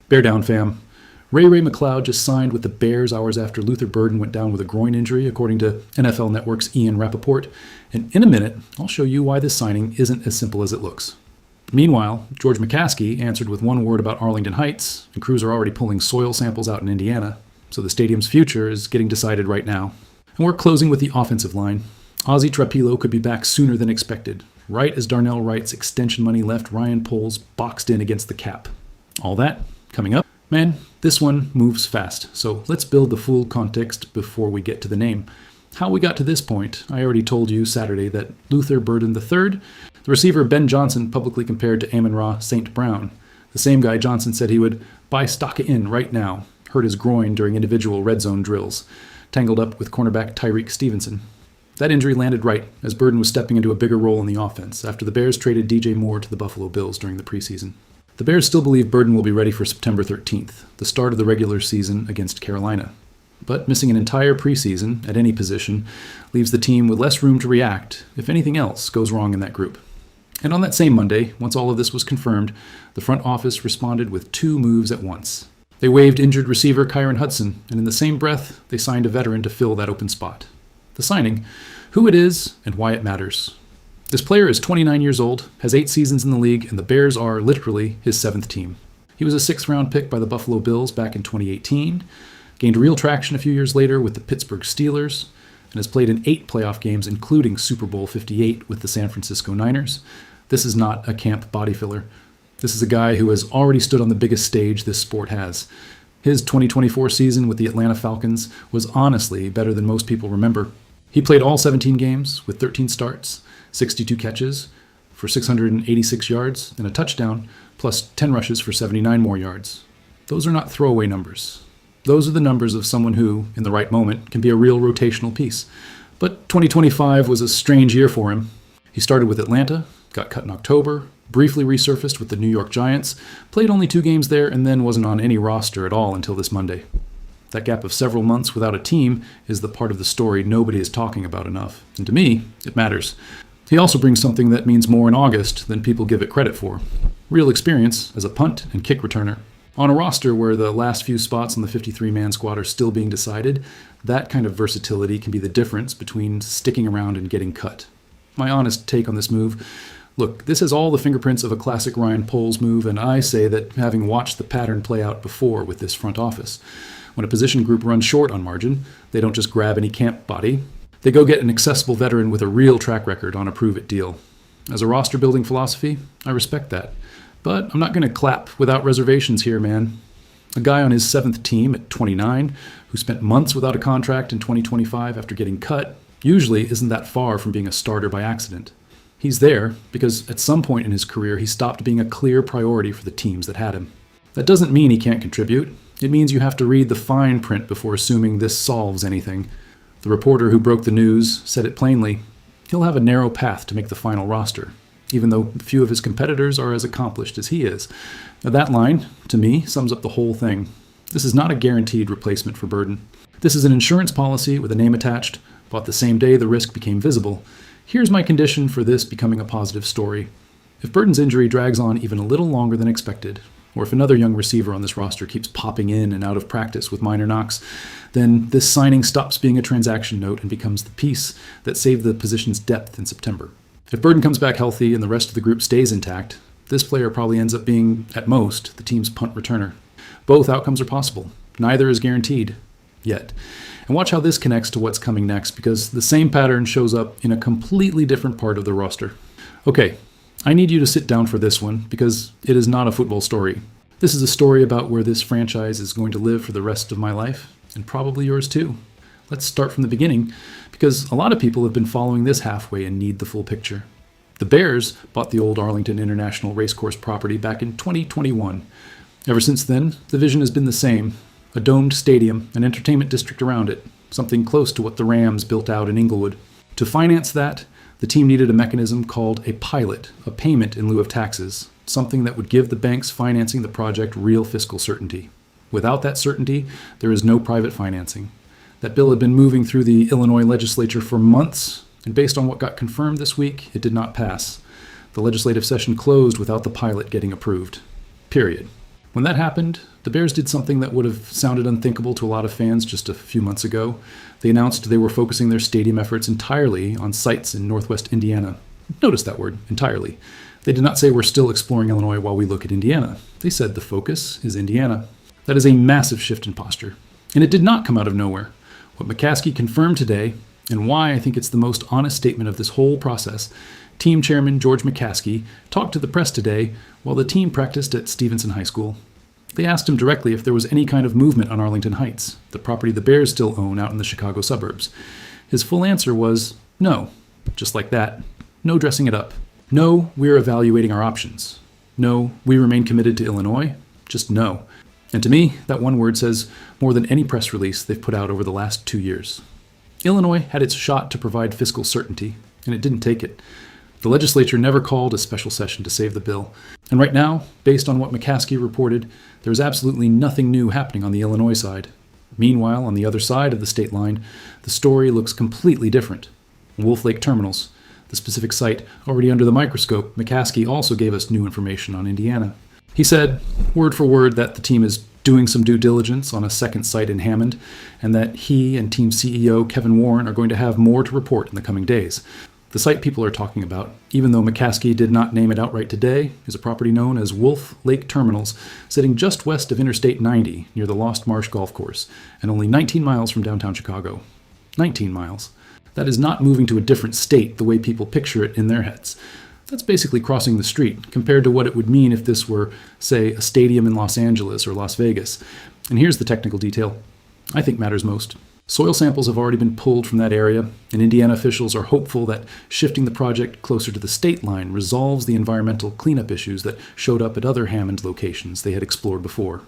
Bear down, fam. Ray McLeod just signed with the Bears hours after Luther Burden went down with a groin injury, according to NFL Network's Ian Rappaport. And in a minute, I'll show you why this signing isn't as simple as it looks. Meanwhile, George McCaskey answered with one word about Arlington Heights, and crews are already pulling soil samples out in Indiana, so the stadium's future is getting decided right now. And we're closing with the offensive line. Ozzie Trapilo could be back sooner than expected, right as Darnell Wright's extension money left Ryan Poles boxed in against the cap. All that coming up. Man, this one moves fast, so let's build the full context before we get to the name. How we got to this point, I already told you Saturday that Luther Burden III, the receiver Ben Johnson publicly compared to Amon-Ra St. Brown, the same guy Johnson said he would buy stock in right now, hurt his groin during individual red zone drills, tangled up with cornerback Tyreek Stevenson. That injury landed right as Burden was stepping into a bigger role in the offense after the Bears traded DJ Moore to the Buffalo Bills during the preseason. The Bears still believe Burden will be ready for September 13th, the start of the regular season against Carolina. But missing an entire preseason at any position leaves the team with less room to react if anything else goes wrong in that group. And on that same Monday, once all of this was confirmed, the front office responded with two moves at once. They waived injured receiver Kyron Hudson, and in the same breath, they signed a veteran to fill that open spot. The signing, who it is, and why it matters. This player is 29 years old, has 8 seasons in the league, and the Bears are literally his 7th team. He was a 6th-round pick by the Buffalo Bills back in 2018, gained real traction a few years later with the Pittsburgh Steelers, and has played in 8 playoff games, including Super Bowl 58 with the San Francisco Niners. This is not a camp body filler. This is a guy who has already stood on the biggest stage this sport has. His 2024 season with the Atlanta Falcons was honestly better than most people remember. He played all 17 games with 13 starts, 62 catches for 686 yards and a touchdown, plus 10 rushes for 79 more yards. Those are not throwaway numbers. Those are the numbers of someone who, in the right moment, can be a real rotational piece. But 2025 was a strange year for him. He started with Atlanta, got cut in October, briefly resurfaced with the New York Giants, played only 2 games there, and then wasn't on any roster at all until this Monday. That gap of several months without a team is the part of the story nobody is talking about enough. And to me, it matters. He also brings something that means more in August than people give it credit for. Real experience as a punt and kick returner. On a roster where the last few spots on the 53-man squad are still being decided, that kind of versatility can be the difference between sticking around and getting cut. My honest take on this move: look, this has all the fingerprints of a classic Ryan Poles move, and I say that having watched the pattern play out before with this front office. When a position group runs short on margin, they don't just grab any camp body. They go get an accessible veteran with a real track record on a prove-it deal. As a roster-building philosophy, I respect that. But I'm not going to clap without reservations here, man. A guy on his 7th team at 29, who spent months without a contract in 2025 after getting cut, usually isn't that far from being a starter by accident. He's there because at some point in his career he stopped being a clear priority for the teams that had him. That doesn't mean he can't contribute. It means you have to read the fine print before assuming this solves anything. The reporter who broke the news said it plainly: he'll have a narrow path to make the final roster, even though few of his competitors are as accomplished as he is. Now that line, to me, sums up the whole thing. This is not a guaranteed replacement for Burden. This is an insurance policy with a name attached, bought the same day the risk became visible. Here's my condition for this becoming a positive story. If Burden's injury drags on even a little longer than expected, or if another young receiver on this roster keeps popping in and out of practice with minor knocks, then this signing stops being a transaction note and becomes the piece that saved the position's depth in September. If Burden comes back healthy and the rest of the group stays intact, this player probably ends up being, at most, the team's punt returner. Both outcomes are possible. Neither is guaranteed. Yet. And watch how this connects to what's coming next, because the same pattern shows up in a completely different part of the roster. Okay, I need you to sit down for this one, because it is not a football story. This is a story about where this franchise is going to live for the rest of my life, and probably yours too. Let's start from the beginning, because a lot of people have been following this halfway and need the full picture. The Bears bought the old Arlington International Racecourse property back in 2021. Ever since then, the vision has been the same: a domed stadium, an entertainment district around it, something close to what the Rams built out in Inglewood. To finance that, the team needed a mechanism called a pilot, a payment in lieu of taxes, something that would give the banks financing the project real fiscal certainty. Without that certainty, there is no private financing. That bill had been moving through the Illinois legislature for months, and based on what got confirmed this week, it did not pass. The legislative session closed without the pilot getting approved. Period. When that happened, the Bears did something that would have sounded unthinkable to a lot of fans just a few months ago. They announced they were focusing their stadium efforts entirely on sites in northwest Indiana. Notice that word, entirely. They did not say we're still exploring Illinois while we look at Indiana. They said the focus is Indiana. That is a massive shift in posture. And it did not come out of nowhere. What McCaskey confirmed today, and why I think it's the most honest statement of this whole process, team chairman George McCaskey talked to the press today while the team practiced at Stevenson High School. They asked him directly if there was any kind of movement on Arlington Heights, the property the Bears still own out in the Chicago suburbs. His full answer was no. Just like that. No dressing it up. No, we're evaluating our options. No, we remain committed to Illinois. Just no. And to me, that one word says more than any press release they've put out over the last 2 years. Illinois had its shot to provide fiscal certainty, and it didn't take it. The legislature never called a special session to save the bill. And right now, based on what McCaskey reported, there's absolutely nothing new happening on the Illinois side. Meanwhile, on the other side of the state line, the story looks completely different. Wolf Lake Terminals, the specific site already under the microscope, McCaskey also gave us new information on Indiana. He said, word for word, that the team is doing some due diligence on a second site in Hammond, and that he and team CEO Kevin Warren are going to have more to report in the coming days. The site people are talking about, even though McCaskey did not name it outright today, is a property known as Wolf Lake Terminals, sitting just west of Interstate 90 near the Lost Marsh Golf Course, and only 19 miles from downtown Chicago. 19 miles. That is not moving to a different state the way people picture it in their heads. That's basically crossing the street, compared to what it would mean if this were, say, a stadium in Los Angeles or Las Vegas. And here's the technical detail I think matters most. Soil samples have already been pulled from that area, and Indiana officials are hopeful that shifting the project closer to the state line resolves the environmental cleanup issues that showed up at other Hammond locations they had explored before.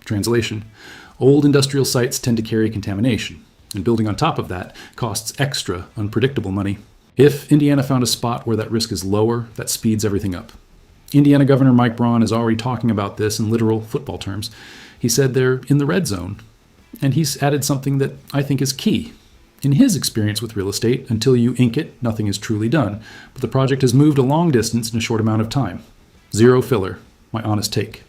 Translation: old industrial sites tend to carry contamination, and building on top of that costs extra, unpredictable money. If Indiana found a spot where that risk is lower, that speeds everything up. Indiana Governor Mike Braun is already talking about this in literal football terms. He said they're in the red zone. And he's added something that I think is key. In his experience with real estate, until you ink it, nothing is truly done. But the project has moved a long distance in a short amount of time. Zero filler, my honest take.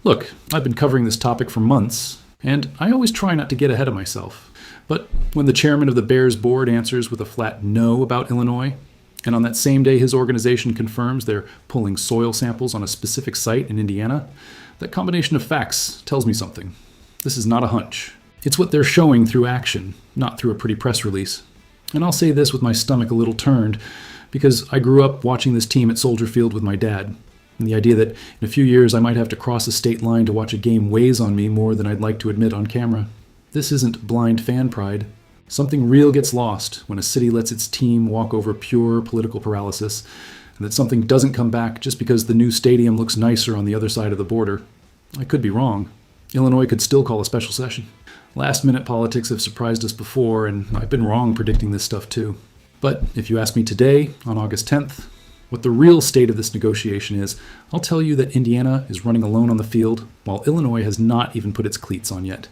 Look, I've been covering this topic for months, and I always try not to get ahead of myself. But when the chairman of the Bears board answers with a flat no about Illinois, and on that same day his organization confirms they're pulling soil samples on a specific site in Indiana, that combination of facts tells me something. This is not a hunch. It's what they're showing through action, not through a pretty press release. And I'll say this with my stomach a little turned, because I grew up watching this team at Soldier Field with my dad. And the idea that in a few years I might have to cross a state line to watch a game weighs on me more than I'd like to admit on camera. This isn't blind fan pride. Something real gets lost when a city lets its team walk over pure political paralysis, and that something doesn't come back just because the new stadium looks nicer on the other side of the border. I could be wrong. Illinois could still call a special session. Last-minute politics have surprised us before, and I've been wrong predicting this stuff too. But if you ask me today, on August 10th, what the real state of this negotiation is, I'll tell you that Indiana is running alone on the field, while Illinois has not even put its cleats on yet.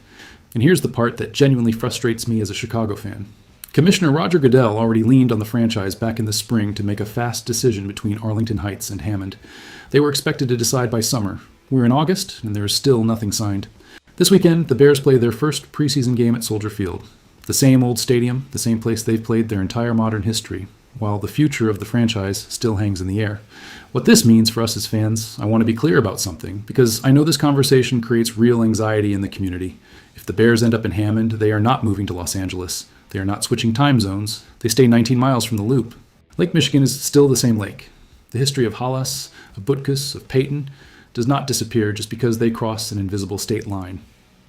And here's the part that genuinely frustrates me as a Chicago fan. Commissioner Roger Goodell already leaned on the franchise back in the spring to make a fast decision between Arlington Heights and Hammond. They were expected to decide by summer. We're in August, and there is still nothing signed. This weekend, the Bears play their first preseason game at Soldier Field. The same old stadium, the same place they've played their entire modern history, while the future of the franchise still hangs in the air. What this means for us as fans, I want to be clear about something, because I know this conversation creates real anxiety in the community. If the Bears end up in Hammond, they are not moving to Los Angeles. They are not switching time zones. They stay 19 miles from the Loop. Lake Michigan is still the same lake. The history of Hollis, of Butkus, of Peyton does not disappear just because they cross an invisible state line.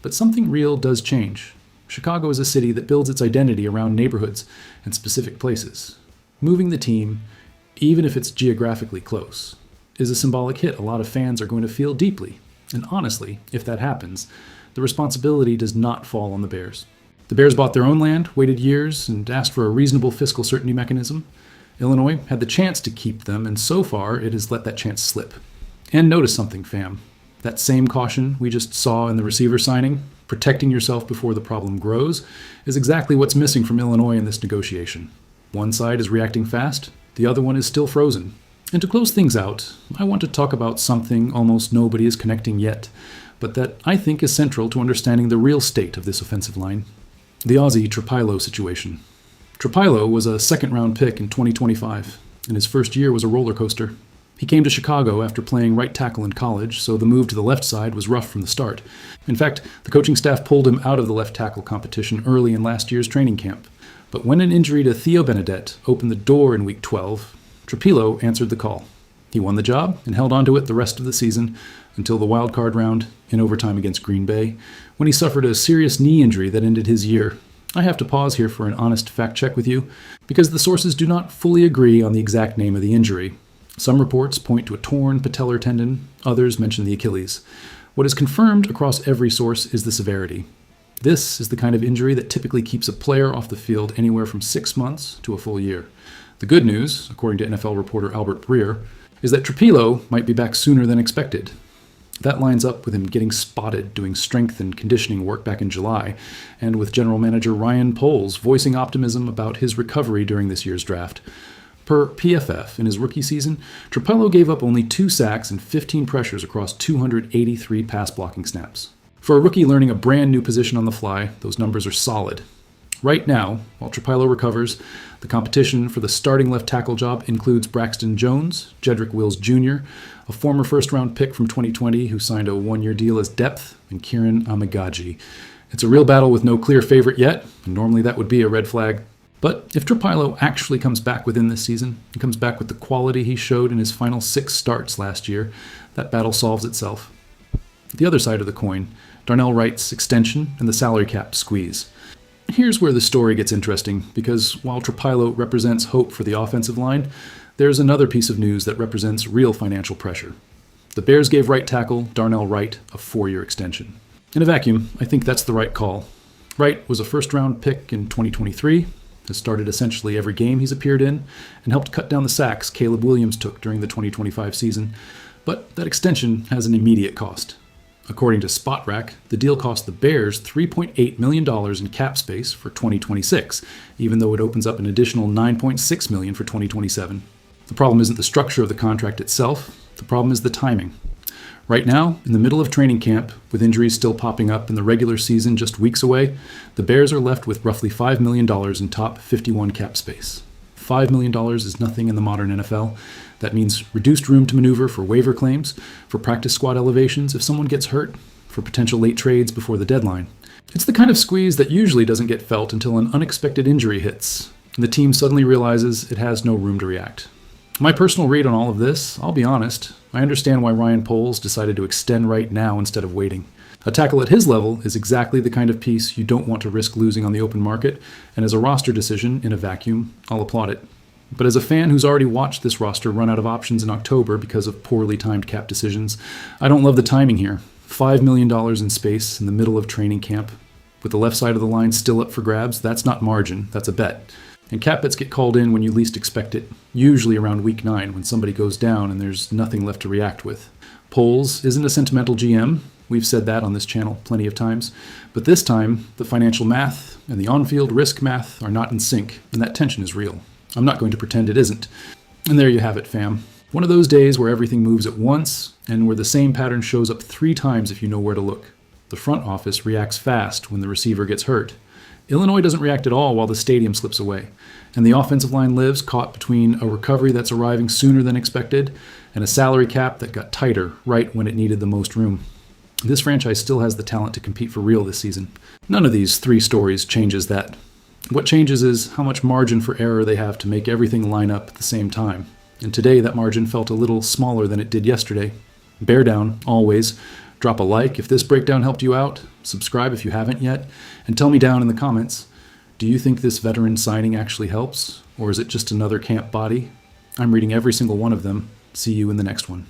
But something real does change. Chicago is a city that builds its identity around neighborhoods and specific places. Moving the team, even if it's geographically close, is a symbolic hit a lot of fans are going to feel deeply. And honestly, if that happens, the responsibility does not fall on the Bears. The Bears bought their own land, waited years, and asked for a reasonable fiscal certainty mechanism. Illinois had the chance to keep them, and so far it has let that chance slip. And notice something, fam. That same caution we just saw in the receiver signing, protecting yourself before the problem grows, is exactly what's missing from Illinois in this negotiation. One side is reacting fast, the other one is still frozen. And to close things out, I want to talk about something almost nobody is connecting yet, but that I think is central to understanding the real state of this offensive line. The Aussie Trapilo situation. Trapilo was a second-round pick in 2025, and his first year was a roller coaster. He came to Chicago after playing right tackle in college, so the move to the left side was rough from the start. In fact, the coaching staff pulled him out of the left tackle competition early in last year's training camp. But when an injury to Theo Benedette opened the door in Week 12, Trapilo answered the call. He won the job and held on to it the rest of the season until the wild card round in overtime against Green Bay, when he suffered a serious knee injury that ended his year. I have to pause here for an honest fact check with you, because the sources do not fully agree on the exact name of the injury. Some reports point to a torn patellar tendon, others mention the Achilles. What is confirmed across every source is the severity. This is the kind of injury that typically keeps a player off the field anywhere from 6 months to a full year. The good news, according to NFL reporter Albert Breer, is that Trapilo might be back sooner than expected. That lines up with him getting spotted doing strength and conditioning work back in July, and with general manager Ryan Poles voicing optimism about his recovery during this year's draft. Per PFF, in his rookie season, Trapilo gave up only 2 sacks and 15 pressures across 283 pass blocking snaps. For a rookie learning a brand new position on the fly, those numbers are solid. Right now, while Trapilo recovers, the competition for the starting left tackle job includes Braxton Jones, Jedrick Wills Jr., a former first-round pick from 2020 who signed a 1-year deal as depth, and Kieran Amagaji. It's a real battle with no clear favorite yet, and normally that would be a red flag. But if Trapilo actually comes back within this season, and comes back with the quality he showed in his final 6 starts last year, that battle solves itself. The other side of the coin, Darnell Wright's extension and the salary cap squeeze. Here's where the story gets interesting, because while Trapilo represents hope for the offensive line, there's another piece of news that represents real financial pressure. The Bears gave right tackle Darnell Wright a 4-year extension. In a vacuum, I think that's the right call. Wright was a first-round pick in 2023, has started essentially every game he's appeared in, and helped cut down the sacks Caleb Williams took during the 2025 season. But that extension has an immediate cost. According to SpotRack, the deal cost the Bears $3.8 million in cap space for 2026, even though it opens up an additional $9.6 million for 2027. The problem isn't the structure of the contract itself, the problem is the timing. Right now, in the middle of training camp, with injuries still popping up and the regular season just weeks away, the Bears are left with roughly $5 million in top 51 cap space. $5 million is nothing in the modern NFL. That means reduced room to maneuver for waiver claims, for practice squad elevations if someone gets hurt, for potential late trades before the deadline. It's the kind of squeeze that usually doesn't get felt until an unexpected injury hits, and the team suddenly realizes it has no room to react. My personal read on all of this, I'll be honest, I understand why Ryan Poles decided to extend right now instead of waiting. A tackle at his level is exactly the kind of piece you don't want to risk losing on the open market, and as a roster decision in a vacuum, I'll applaud it. But as a fan who's already watched this roster run out of options in October because of poorly timed cap decisions, I don't love the timing here. $5 million in space in the middle of training camp, with the left side of the line still up for grabs, that's not margin, that's a bet. And cap bets get called in when you least expect it, usually around week 9 when somebody goes down and there's nothing left to react with. Poles isn't a sentimental GM. We've said that on this channel plenty of times. But this time, the financial math and the on-field risk math are not in sync, and that tension is real. I'm not going to pretend it isn't. And there you have it, fam. One of those days where everything moves at once, and where the same pattern shows up 3 times if you know where to look. The front office reacts fast when the receiver gets hurt. Illinois doesn't react at all while the stadium slips away. And the offensive line lives caught between a recovery that's arriving sooner than expected and a salary cap that got tighter right when it needed the most room. This franchise still has the talent to compete for real this season. None of these 3 stories changes that. What changes is how much margin for error they have to make everything line up at the same time. And today that margin felt a little smaller than it did yesterday. Bear down, always. Drop a like if this breakdown helped you out, subscribe if you haven't yet, and tell me down in the comments, do you think this veteran signing actually helps, or is it just another camp body? I'm reading every single one of them. See you in the next one.